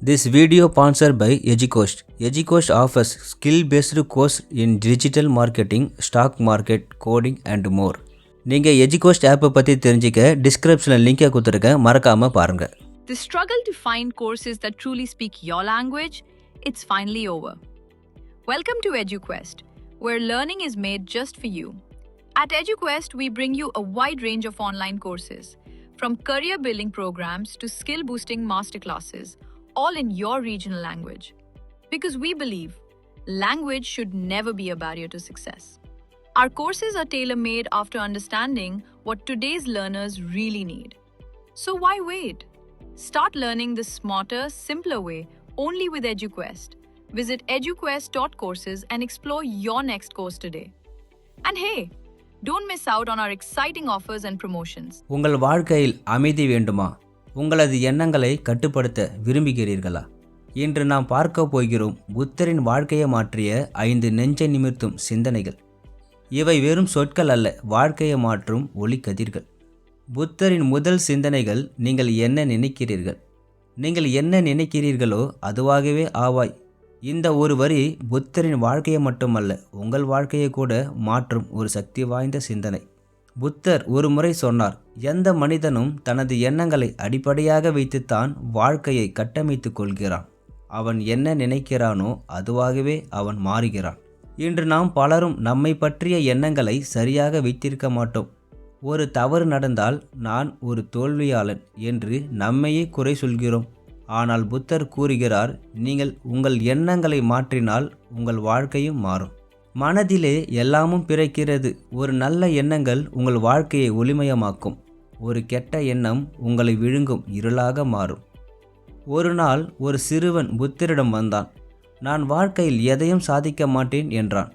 This video sponsored by EduCoast. EduCoast offers skill-based course in digital marketing, stock market, coding and more. நீங்க EduCoast ஆப்பை பத்தி தெரிஞ்சிக்க டிஸ்கிரிப்ஷனில் லிங்கை கொடுத்துருக்கேன், மறக்காம பாருங்க. The struggle to find courses that truly speak your language, it's finally over. Welcome to EduQuest, where learning is made just for you. At EduQuest, we bring you a wide range of online courses, from career building programs to skill boosting masterclasses, all in your regional language. Because we believe language should never be a barrier to success. Our courses are tailor-made after understanding what today's learners really need. So why wait? Start learning the smarter, simpler way only with EduQuest. Visit eduquest.courses and explore your next course today. And hey, don't miss out on our exciting offers and promotions. உங்கள் வாழ்க்கையில் அமைதி வேண்டுமா? உங்களது எண்ணங்களை கட்டுப்படுத்த விரும்புகிறீர்களா? இன்று நாம் பார்க்க போகிறோம் புத்தரின் வாழ்க்கையை மாற்றிய 5 நெஞ்சை நிமிர்த்தும் சிந்தனைகள். இவை வெறும் சொற்கள் அல்ல, வாழ்க்கையை மாற்றும் ஒளிக்கதிர்கள். புத்தரின் முதல் சிந்தனைகள், நீங்கள் என்ன நினைக்கிறீர்கள்? நீங்கள் என்ன நினைக்கிறீர்களோ அதுவாகவே ஆவாய். இந்த ஒரு வரி புத்தரின் வாழ்க்கையை மட்டுமல்ல, உங்கள் வாழ்க்கையை கூட மாற்றும் ஒரு சக்தி வாய்ந்த சிந்தனை. புத்தர் ஒரு முறை சொன்னார், எந்த மனிதனும் தனது எண்ணங்களை அடிப்படையாக வைத்துத்தான் வாழ்க்கையை கட்டமைத்து கொள்கிறான். அவன் என்ன நினைக்கிறானோ அதுவாகவே அவன் மாறுகிறான். இன்று நாம் பலரும் நம்மை பற்றிய எண்ணங்களை சரியாக வைத்திருக்க மாட்டோம். ஒரு தவறு நடந்தால் நான் ஒரு தோல்வியாளன் என்று நம்மையே குறை சொல்கிறோம். ஆனால் புத்தர் கூறுகிறார், நீங்கள் உங்கள் எண்ணங்களை மாற்றினால் உங்கள் வாழ்க்கையும் மாறும். மனதிலே எல்லாமும் பிறக்கிறது. ஒரு நல்ல எண்ணங்கள் உங்கள் வாழ்க்கையை ஒளிமயமாக்கும். ஒரு கெட்ட எண்ணம் உங்களை விழுங்கும் இருளாக மாறும். ஒரு நாள் ஒரு சிறுவன் புத்தரிடம் வந்தான். நான் வாழ்க்கையில் எதையும் சாதிக்க மாட்டேன் என்றான்.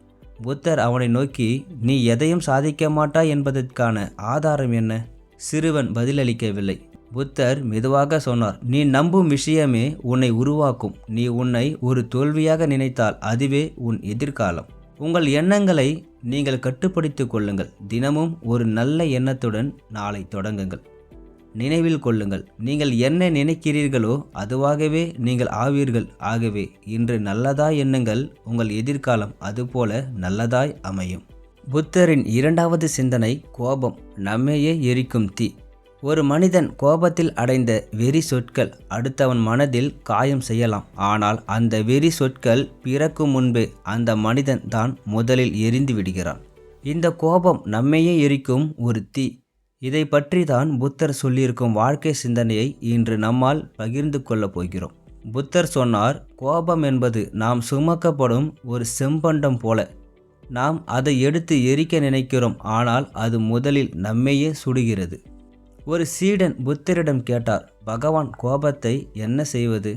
புத்தர் அவனை நோக்கி, நீ எதையும் சாதிக்க மாட்டாய் என்பதற்கான ஆதாரம் என்ன? சிறுவன் பதிலளிக்கவில்லை. புத்தர் மெதுவாக சொன்னார், நீ நம்பும் விஷயமே உன்னை உருவாக்கும். நீ உன்னை ஒரு தோல்வியாக நினைத்தால் அதுவே உன் எதிர்காலம். உங்கள் எண்ணங்களை நீங்கள் கட்டுப்படுத்திக் கொள்ளுங்கள். தினமும் ஒரு நல்ல எண்ணத்துடன் நாளை தொடங்குங்கள். நினைவில் கொள்ளுங்கள், நீங்கள் என்ன நினைக்கிறீர்களோ அதுவாகவே நீங்கள் ஆவீர்கள். ஆகவே இன்று நல்லதாய் எண்ணுங்கள், உங்கள் எதிர்காலம் அதுபோல நல்லதாய் அமையும். புத்தரின் இரண்டாவது சிந்தனை, கோபம் நம்மையே எரிக்கும் தீ. ஒரு மனிதன் கோபத்தில் அடைந்த வெறி சொற்கள் அடுத்தவன் மனதில் காயம் செய்யலாம். ஆனால் அந்த வெறி சொற்கள் பிறக்கும் முன்பே அந்த மனிதன் தான் முதலில் எரிந்து விடுகிறான். இந்த கோபம் நம்மையே எரிக்கும் ஒரு தீ. இதை பற்றி தான் புத்தர் சொல்லியிருக்கும் வாழ்க்கை சிந்தனையை இன்று நம்மால் பகிர்ந்து கொள்ளப் போகிறோம். புத்தர் சொன்னார், கோபம் என்பது நாம் சுமக்கப்படும் ஒரு செம்பண்டம் போல. நாம் அதை எடுத்து எரிக்க நினைக்கிறோம், ஆனால் அது முதலில் நம்மையே சுடுகிறது. ஒரு சீடன் புத்தரிடம் கேட்டார், பகவான், கோபத்தை என்ன செய்வது?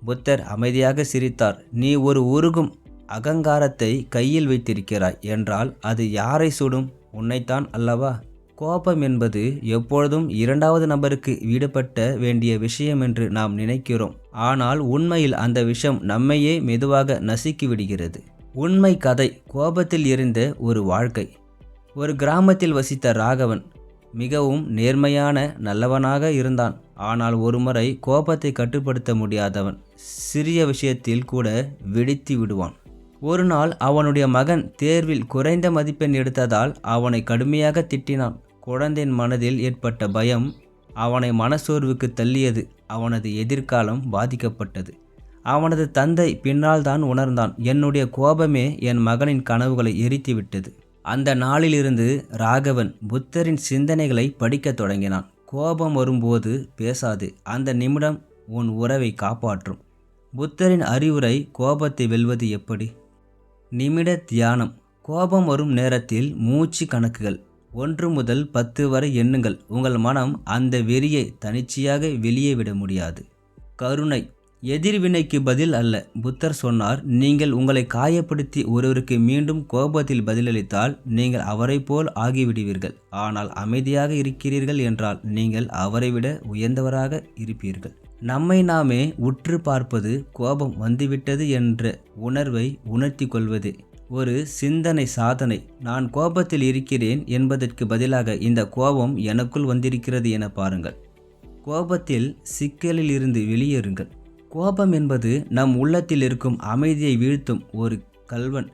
புத்தர் அமைதியாக சிரித்தார். நீ ஒரு உருகும் அகங்காரத்தை கையில் வைத்திருக்கிறாய் என்றால் அது யாரை சுடும்? உன்னைத்தான் அல்லவா? கோபம் என்பது எப்பொழுதும் இரண்டாவது நபருக்கு விடப்பட்ட வேண்டிய விஷயம் என்று நாம் நினைக்கிறோம். ஆனால் உண்மையில் அந்த விஷயம் நம்மையே மெதுவாக நசுக்கி விடுகிறது. உண்மை கதை, கோபத்தில் இருந்த ஒரு வாழ்க்கை. ஒரு கிராமத்தில் வசித்த ராகவன் மிகவும் நேர்மையான நல்லவனாக இருந்தான். ஆனால் ஒருமுறை கோபத்தை கட்டுப்படுத்த முடியாதவன் சிறிய விஷயத்தில் கூட வெடித்து விடுவான். ஒரு நாள் அவனுடைய மகன் தேர்வில் குறைந்த மதிப்பெண் எடுத்ததால் அவனை கடுமையாக திட்டினான். குழந்தையின் மனதில் ஏற்பட்ட பயம் அவனை மனசோர்வுக்கு தள்ளியது. அவனது எதிர்காலம் பாதிக்கப்பட்டது. அவனது தந்தை பின்னால் தான் உணர்ந்தான், என்னுடைய கோபமே என் மகனின் கனவுகளை எரித்துவிட்டது. அந்த நாளிலிருந்து ராகவன் புத்தரின் சிந்தனைகளை படிக்கத் தொடங்கினான். கோபம் வரும்போது பேசாது, அந்த நிமிடம் உன் உறவை காப்பாற்றும். புத்தரின் அறிவுரை, கோபத்தை வெல்வது எப்படி? நிமிட தியானம். கோபம் வரும் நேரத்தில் மூச்சு கணக்குகள். 1 முதல் 10 வரை எண்ணுங்கள். உங்கள் மனம் அந்த வெறியை தனிச்சையாக வெளியே விட முடியாது. கருணை. எதிர்வினைக்கு பதில் அல்ல. புத்தர் சொன்னார், நீங்கள் உங்களை காயப்படுத்தி ஒருவருக்கு மீண்டும் கோபத்தில் பதிலளித்தால் நீங்கள் அவரை போல் ஆகிவிடுவீர்கள். ஆனால் அமைதியாக இருக்கிறீர்கள் என்றால் நீங்கள் அவரை விட உயர்ந்தவராக இருப்பீர்கள். நம்மை நாமே உற்று பார்ப்பது கோபம் வந்துவிட்டது என்ற உணர்வை உணர்த்தி கொள்வது ஒரு சிந்தனை சாதனை. நான் கோபத்தில் இருக்கிறேன் என்பதற்கு பதிலாக இந்த கோபம் எனக்குள் வந்திருக்கிறது என பாருங்கள். கோபத்தில் சிக்கலில் இருந்து வெளியேறுங்கள். கோபம் என்பது நம் உள்ளத்தில் இருக்கும் அமைதியை வீழ்த்தும் ஒரு கல்வன்.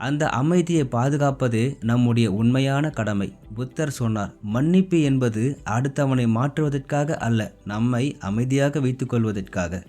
அந்த அமைதியை பாதுகாப்பதே நம்முடைய உண்மையான கடமை. புத்தர் சொன்னார், மன்னிப்பு என்பது அடுத்தவனை மாற்றுவதற்காக அல்ல, நம்மை அமைதியாக வைத்துக்கொள்வதற்காக.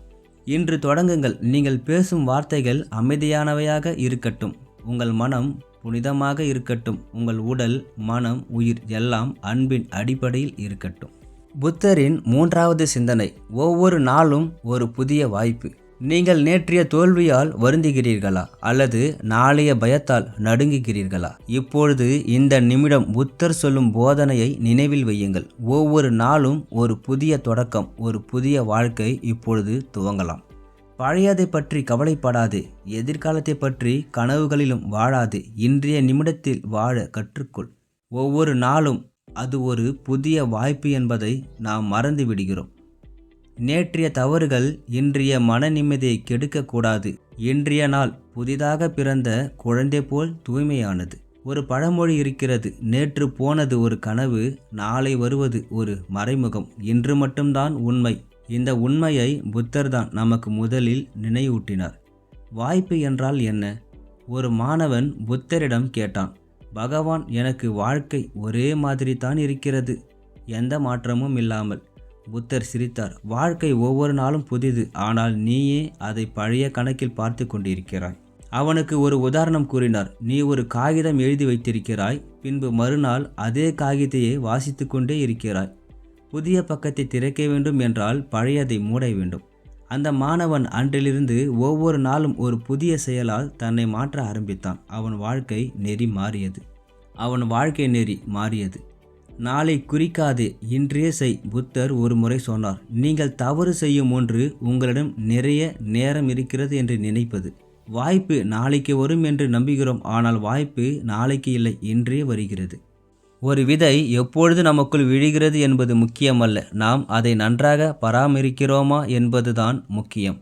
இன்று தொடங்குங்கள். நீங்கள் பேசும் வார்த்தைகள் அமைதியானவையாக இருக்கட்டும். உங்கள் மனம் புனிதமாக இருக்கட்டும். உங்கள் உடல், மனம், உயிர் எல்லாம் அன்பின் அடிப்படையில் இருக்கட்டும். புத்தரின் 3வது சிந்தனை, ஒவ்வொரு நாளும் ஒரு புதிய வாய்ப்பு. நீங்கள் நேற்றைய தோல்வியால் வருந்துகிறீர்களா அல்லது நாளைய பயத்தால் நடுங்குகிறீர்களா? இப்பொழுது இந்த நிமிடம் புத்தர் சொல்லும் போதனையை நினைவில் வையுங்கள். ஒவ்வொரு நாளும் ஒரு புதிய தொடக்கம், ஒரு புதிய வாழ்க்கை இப்பொழுது துவங்கலாம். பழையதை பற்றி கவலைப்படாதே, எதிர்காலத்தை பற்றி கனவுகளிலும் வாழாதே. இன்றைய நிமிடத்தில் வாழ கற்றுக்கொள். ஒவ்வொரு நாளும் அது ஒரு புதிய வாய்ப்பு என்பதை நாம் மறந்து விடுகிறோம். நேற்றைய தவறுகள் இன்றைய மன நிம்மதியை கெடுக்கக்கூடாது. இன்றைய நாள் புதிதாக பிறந்த குழந்தை போல் தூய்மையானது. ஒரு பழமொழி இருக்கிறது, நேற்று போனது ஒரு கனவு, நாளை வருவது ஒரு மறைமுகம், இன்று மட்டும்தான் உண்மை. இந்த உண்மையை புத்தர் தான் நமக்கு முதலில் நினைவூட்டினார். வாய்ப்பு என்றால் என்ன? ஒரு மாணவன் புத்தரிடம் கேட்டான், பகவான், எனக்கு வாழ்க்கை ஒரே மாதிரி தான் இருக்கிறது, எந்த மாற்றமும் இல்லாமல். புத்தர் சிரித்தார், வாழ்க்கை ஒவ்வொரு நாளும் புதிது, ஆனால் நீயே அதை பழைய கணக்கில் பார்த்து கொண்டிருக்கிறாய். அவனுக்கு ஒரு உதாரணம் கூறினார், நீ ஒரு காகிதம் எழுதி வைத்திருக்கிறாய், பின்பு மறுநாள் அதே காகிதத்தையே வாசித்து கொண்டே இருக்கிறாய். புதிய பக்கத்தை திறக்க வேண்டும் என்றால் பழையதை மூட வேண்டும். அந்த மாணவன் அன்றிலிருந்து ஒவ்வொரு நாளும் ஒரு புதிய செயலால் தன்னை மாற்ற ஆரம்பித்தான். அவன் வாழ்க்கை நெறி மாறியது. நாளை குறிக்காதே, இன்றே செய். புத்தர் ஒரு முறை சொன்னார், நீங்கள் தவறு செய்யும் ஒன்று உங்களிடம் நிறைய நேரம் இருக்கிறது என்று நினைப்பது. வாய்ப்பு நாளைக்கு வரும் என்று நம்புகிறோம், ஆனால் வாய்ப்பு நாளைக்கு இல்லை, இன்றே வருகிறது. ஒரு விதை எப்பொழுது நமக்குள் விழுகிறது என்பது முக்கியமல்ல, நாம் அதை நன்றாக பராமரிக்கிறோமா என்பதுதான் முக்கியம்.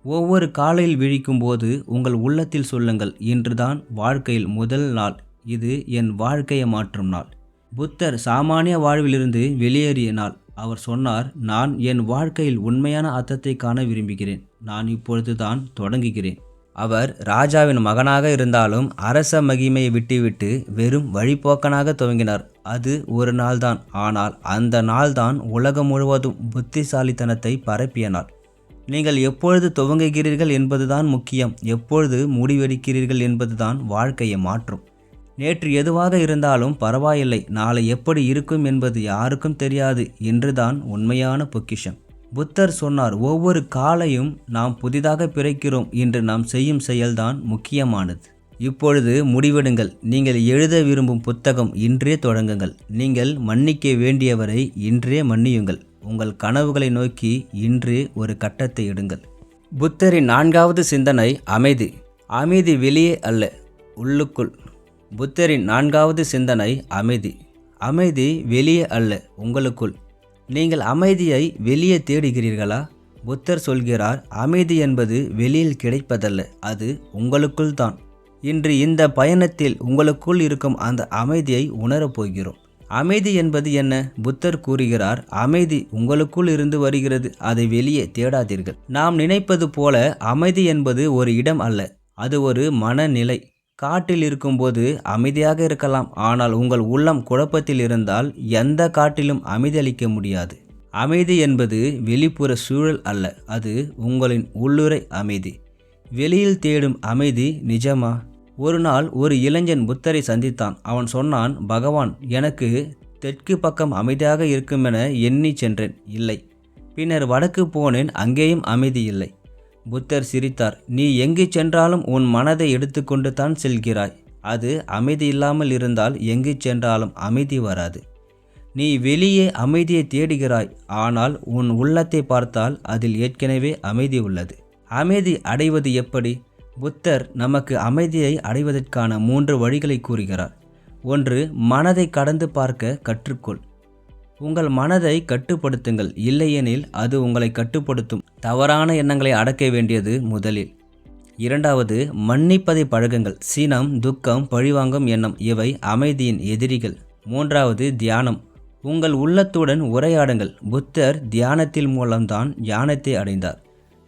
ஒவ்வொரு காலையில் விழிக்கும் போது உங்கள் உள்ளத்தில் சொல்லுங்கள், இன்றுதான் வாழ்க்கையில் முதல் நாள், இது என் வாழ்க்கையை மாற்றும் நாள். புத்தர் சாமானிய வாழ்விலிருந்து வெளியேறிய நாள். அவர் சொன்னார், நான் என் வாழ்க்கையில் உண்மையான அர்த்தத்தை காண விரும்புகிறேன், நான் இப்பொழுது தான் தொடங்குகிறேன். அவர் ராஜாவின் மகனாக இருந்தாலும் அரச மகிமையை விட்டுவிட்டு வெறும் வழிபோக்கனாக துவங்கினார். அது ஒரு நாள்தான், ஆனால் அந்த நாள்தான் உலகம் முழுவதும் புத்திசாலித்தனத்தை பரப்பிய நாள். நீங்கள் எப்பொழுது துவங்குகிறீர்கள் என்பதுதான் முக்கியம், எப்பொழுது முடிவெடுக்கிறீர்கள் என்பதுதான் வாழ்க்கையை மாற்றும். நேற்று எதுவாக இருந்தாலும் பரவாயில்லை, நாளை எப்படி இருக்கும் என்பது யாருக்கும் தெரியாது, இன்றுதான் உண்மையான பொக்கிஷம். புத்தர் சொன்னார், ஒவ்வொரு காலையும் நாம் புதிதாக பிறக்கிறோம், இன்று நாம் செய்யும் செயல்தான் முக்கியமானது. இப்பொழுது முடிவெடுங்கள். நீங்கள் எழுத விரும்பும் புத்தகம் இன்றே தொடங்குங்கள். நீங்கள் மன்னிக்க வேண்டியவரை இன்றே மன்னியுங்கள். உங்கள் கனவுகளை நோக்கி இன்றே ஒரு கட்டத்தை எடுங்கள். புத்தரின் 4வது சிந்தனை, அமைதி. அமைதி வெளியே அல்ல, உள்ளுக்குள். புத்தரின் 4வது சிந்தனை, அமைதி. அமைதி வெளியே அல்ல, உங்களுக்குள். நீங்கள் அமைதியை வெளியே தேடுகிறீர்களா? புத்தர் சொல்கிறார், அமைதி என்பது வெளியில் கிடைப்பதல்ல, அது உங்களுக்குள் தான். இன்று இந்த பயணத்தில் உங்களுக்குள் இருக்கும் அந்த அமைதியை உணரப்போகிறோம். அமைதி என்பது என்ன? புத்தர் கூறுகிறார், அமைதி உங்களுக்குள் இருந்து வருகிறது, அதை வெளியே தேடாதீர்கள். நாம் நினைப்பது போல அமைதி என்பது ஒரு இடம் அல்ல, அது ஒரு மனநிலை. காட்டில் இருக்கும்போது அமைதியாக இருக்கலாம், ஆனால் உங்கள் உள்ளம் குழப்பத்தில் இருந்தால் எந்த காட்டிலும் அமைதி அளிக்க முடியாது. அமைதி என்பது வெளிப்புற சூழல் அல்ல, அது உங்களின் உள்ளுரை அமைதி. வெளியில் தேடும் அமைதி நிஜமா? ஒரு நாள் ஒரு இளைஞன் புத்தரை சந்தித்தான். அவன் சொன்னான், பகவான், எனக்கு தெற்கு பக்கம் அமைதியாக இருக்குமென எண்ணி சென்றேன், இல்லை. பின்னர் வடக்கு போனேன், அங்கேயும் அமைதி இல்லை. புத்தர் சிரித்தார், நீ எங்கு சென்றாலும் உன் மனதை எடுத்துக்கொண்டு தான் செல்கிறாய். அது அமைதி இல்லாமல் இருந்தால் எங்கு சென்றாலும் அமைதி வராது. நீ வெளியே அமைதியை தேடுகிறாய், ஆனால் உன் உள்ளத்தை பார்த்தால் அதில் ஏற்கனவே அமைதி உள்ளது. அமைதி அடைவது எப்படி? புத்தர் நமக்கு அமைதியை அடைவதற்கான 3 வழிகளை கூறுகிறார். 1. மனதை கடந்து பார்க்க கற்றுக்கொள். உங்கள் மனதை கட்டுப்படுத்துங்கள், இல்லையெனில் அது உங்களை கட்டுப்படுத்தும். தவறான எண்ணங்களை அடக்க வேண்டியது முதலில். 2. மன்னிப்பதை பழகுங்கள். சினம், துக்கம், பழிவாங்கும் எண்ணம் இவை அமைதியின் எதிரிகள். 3. தியானம். உங்கள் உள்ளத்துடன் உரையாடுங்கள். புத்தர் தியானத்தில் மூலம்தான் ஞானத்தை அடைந்தார்.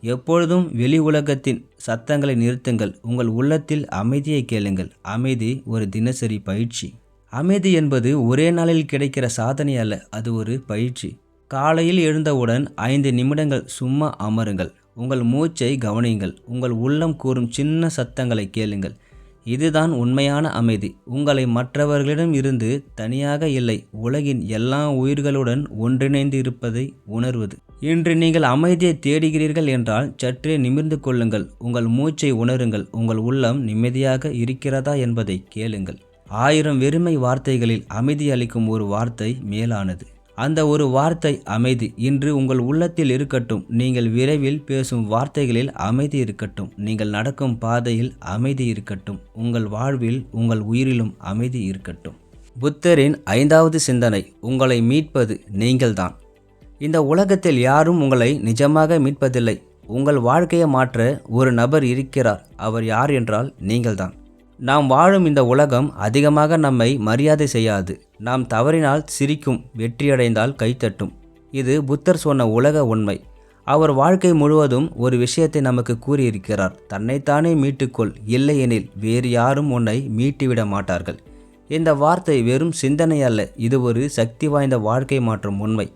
எப்பொழுதும் வெளி உலகத்தின் சத்தங்களை நிறுத்துங்கள். உங்கள் உள்ளத்தில் அமைதியை கேளுங்கள். அமைதி ஒரு தினசரி பயிற்சி. அமைதி என்பது ஒரே நாளில் கிடைக்கிற சாதனை அல்ல, அது ஒரு பயிற்சி. காலையில் எழுந்தவுடன் 5 நிமிடங்கள் சும்மா அமருங்கள். உங்கள் மூச்சை கவனியுங்கள். உங்கள் உள்ளம் கூறும் சின்ன சத்தங்களை கேளுங்கள். இதுதான் உண்மையான அமைதி. உங்களை மற்றவர்களிடம் இருந்து தனியாக இல்லை, உலகின் எல்லா உயிர்களுடன் ஒன்றிணைந்து இருப்பதை உணர்வது. இன்று நீங்கள் அமைதியை தேடுகிறீர்கள் என்றால் சற்றே நிமிர்ந்து கொள்ளுங்கள். உங்கள் மூச்சை உணருங்கள். உங்கள் உள்ளம் நிம்மதியாக இருக்கிறதா என்பதை கேளுங்கள். 1000 வெறுமை வார்த்தைகளில் அமைதி அளிக்கும் ஒரு வார்த்தை மேலானது. அந்த ஒரு வார்த்தை அமைதி. இன்று உங்கள் உள்ளத்தில் இருக்கட்டும். நீங்கள் விரைவில் பேசும் வார்த்தைகளில் அமைதி இருக்கட்டும். நீங்கள் நடக்கும் பாதையில் அமைதி இருக்கட்டும். உங்கள் வாழ்வில், உங்கள் உயிரிலும் அமைதி இருக்கட்டும். புத்தரின் 5வது சிந்தனை, உங்களை மீட்பது நீங்கள்தான். இந்த உலகத்தில் யாரும் உங்களை நிஜமாக மீட்பதில்லை. உங்கள் வாழ்க்கையை மாற்ற ஒரு நபர் இருக்கிறார். அவர் யார் என்றால் நீங்கள்தான். நாம் வாழும் இந்த உலகம் அதிகமாக நம்மை மரியாதை செய்யாது. நாம் தவறினால் சிரிக்கும், வெற்றியடைந்தால் கைத்தட்டும். இது புத்தர் சொன்ன உலக உண்மை. அவர் வாழ்க்கை முழுவதும் ஒரு விஷயத்தை நமக்கு கூறியிருக்கிறார். தன்னைத்தானே மீட்டுக்கொள், இல்லையெனில் வேறு யாரும் உன்னை மீட்டுவிட மாட்டார்கள். இந்த வார்த்தை வெறும் சிந்தனை அல்ல, இது ஒரு சக்தி வாய்ந்த வாழ்க்கை மாற்றும் உண்மை.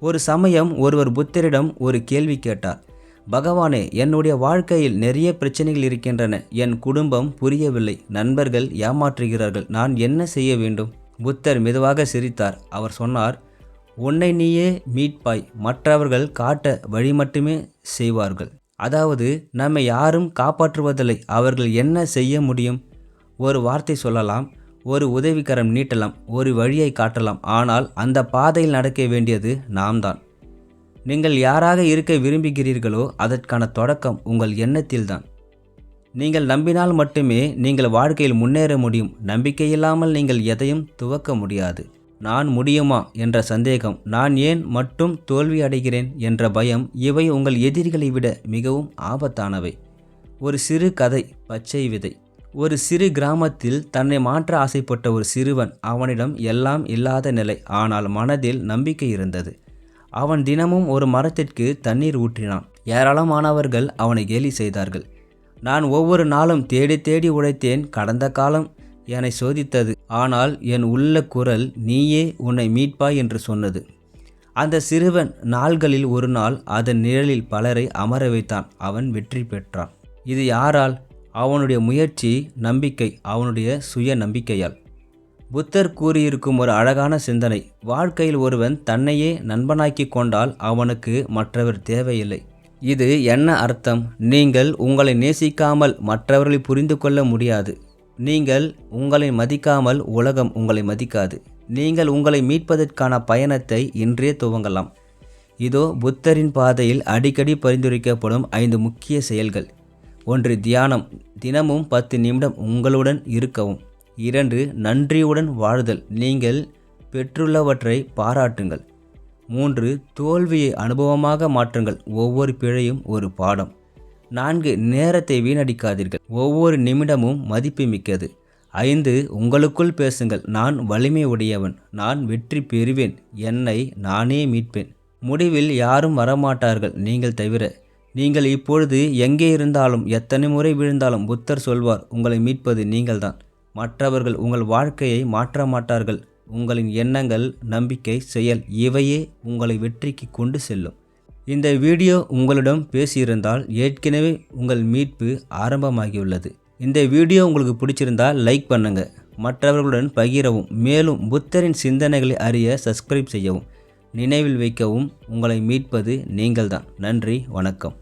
ஒரு சமயம் ஒருவர் புத்தரிடம் ஒரு கேள்வி கேட்டார். பகவானே, என்னுடைய வாழ்க்கையில் நிறைய பிரச்சனைகள் இருக்கின்றன. என் குடும்பம் புரியவில்லை, நண்பர்கள் ஏமாற்றுகிறார்கள். நான் என்ன செய்ய வேண்டும்? புத்தர் மெதுவாக சிரித்தார். அவர் சொன்னார், உன்னை நீயே மீட்பாய். மற்றவர்கள் காட்ட வழி மட்டுமே செய்வார்கள். அதாவது நம்மை யாரும் காப்பாற்றுவதில்லை. அவர்கள் என்ன செய்ய முடியும்? ஒரு வார்த்தை சொல்லலாம், ஒரு உதவிக்கரம் நீட்டலாம், ஒரு வழியை காட்டலாம். ஆனால் அந்த பாதையில் நடக்க வேண்டியது நாம் தான். நீங்கள் யாராக இருக்க விரும்புகிறீர்களோ அதற்கான தொடக்கம் உங்கள் எண்ணத்தில்தான். நீங்கள் நம்பினால் மட்டுமே நீங்கள் வாழ்க்கையில் முன்னேற முடியும். நம்பிக்கையில்லாமல் நீங்கள் எதையும் துவக்க முடியாது. நான் முடியுமா என்ற சந்தேகம், நான் ஏன் மட்டும் தோல்வி அடைகிறேன் என்ற பயம், இவை உங்கள் எதிரிகளை விட மிகவும் ஆபத்தானவை. ஒரு சிறு கதை, பச்சை விதை. ஒரு சிறு கிராமத்தில் தன்னை மாற்ற ஆசைப்பட்ட ஒரு சிறுவன். அவனிடம் எல்லாம் இல்லாத நிலை, ஆனால் மனதில் நம்பிக்கை இருந்தது. அவன் தினமும் ஒரு மரத்திற்கு தண்ணீர் ஊற்றினான். ஏராளமானவர்கள் அவனை கேலி செய்தார்கள். நான் ஒவ்வொரு நாளும் தேடி தேடி உழைத்தேன். கடந்த காலம் என்னை சோதித்தது. ஆனால் என் உள்ள குரல் நீயே உன்னை மீட்பாய் என்று சொன்னது. அந்த சிறுவன் நாள்களில் ஒரு நாள் அதன் நிழலில் பலரை அமர வைத்தான். அவன் வெற்றி பெற்றான். இது யாரால்? அவனுடைய முயற்சி, நம்பிக்கை, அவனுடைய சுய நம்பிக்கையால். புத்தர் கூறியிருக்கும் ஒரு அழகான சிந்தனை. வாழ்க்கையில் ஒருவன் தன்னையே நண்பனாக்கி கொண்டால் அவனுக்கு மற்றவர் தேவையில்லை. இது என்ன அர்த்தம்? நீங்கள் உங்களை நேசிக்காமல் மற்றவர்களை புரிந்து கொள்ள முடியாது. நீங்கள் உங்களை மதிக்காமல் உலகம் உங்களை மதிக்காது. நீங்கள் உங்களை மீட்பதற்கான பயணத்தை இன்றே துவங்கலாம். இதோ புத்தரின் பாதையில் அடிக்கடி பரிந்துரைக்கப்படும் 5 முக்கிய செயல்கள். 1. தியானம். தினமும் 10 நிமிடம் உங்களுடன் இருக்கவும். 2. நன்றியுடன் வாழ்தல். நீங்கள் பெற்றுள்ளவற்றை பாராட்டுங்கள். 3. தோல்வியை அனுபவமாக மாற்றுங்கள். ஒவ்வொரு பிழையும் ஒரு பாடம். 4. நேரத்தை வீணடிக்காதீர்கள். ஒவ்வொரு நிமிடமும் மதிப்புமிக்கது. 5. உங்களுக்குள் பேசுங்கள். நான் வலிமை உடையவன். நான் வெற்றி பெறுவேன். என்னை நானே மீட்பேன். முடிவில் யாரும் வரமாட்டார்கள், நீங்கள் தவிர. நீங்கள் இப்பொழுது எங்கே இருந்தாலும், எத்தனை முறை விழுந்தாலும் புத்தர் சொல்வார், உங்களை மீட்பது நீங்கள்தான். மற்றவர்கள் உங்கள் வாழ்க்கையை மாற்ற மாட்டார்கள். உங்களின் எண்ணங்கள், நம்பிக்கை, செயல் இவையே உங்களை வெற்றிக்கு கொண்டு செல்லும். இந்த வீடியோ உங்களிடம் பேசியிருந்தால் ஏற்கனவே உங்கள் மீட்பு ஆரம்பமாகியுள்ளது. இந்த வீடியோ உங்களுக்கு பிடிச்சிருந்தால் லைக் பண்ணுங்க, மற்றவர்களுடன் பகிரவும். மேலும் புத்தரின் சிந்தனைகளை அறிய சப்ஸ்கிரைப் செய்யவும். நினைவில் வைக்கவும், உங்களை மீட்பது நீங்கள்தான். நன்றி, வணக்கம்.